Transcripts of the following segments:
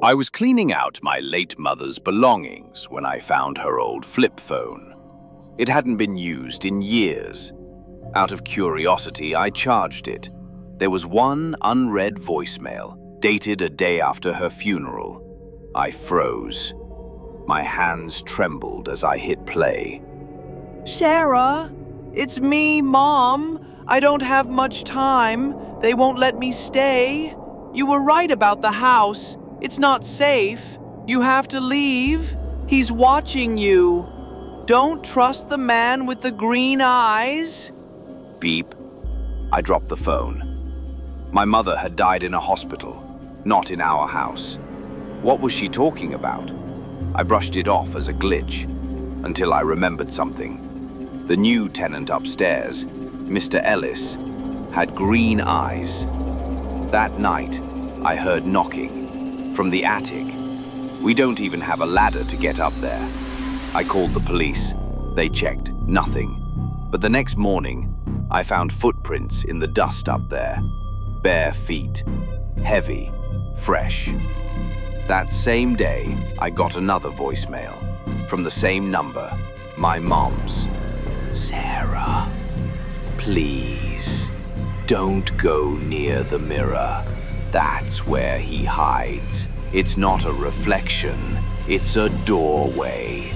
I was cleaning out my late mother's belongings when I found her old flip phone. It hadn't been used in years. Out of curiosity, I charged it. There was one unread voicemail, dated a day after her funeral. I froze. My hands trembled as I hit play. Sarah, it's me, Mom. I don't have much time. They won't let me stay. You were right about the house. It's not safe. You have to leave. He's watching you. Don't trust the man with the green eyes. Beep. I dropped the phone. My mother had died in a hospital, not in our house. What was she talking about? I brushed it off as a glitch, until I remembered something. The new tenant upstairs, Mr. Ellis, had green eyes. That night, I heard knocking from the attic. We don't even have a ladder to get up there. I called the police. They checked. Nothing. But the next morning, I found footprints in the dust up there. Bare feet. Heavy. Fresh. That same day, I got another voicemail. From the same number. My mom's. Sarah, please, don't go near the mirror. That's where he hides. It's not a reflection, it's a doorway.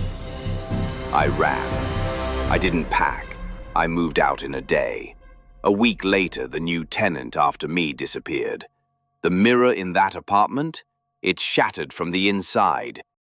I ran. I didn't pack. I moved out in a day. A week later, the new tenant after me disappeared. The mirror in that apartment? It shattered from the inside.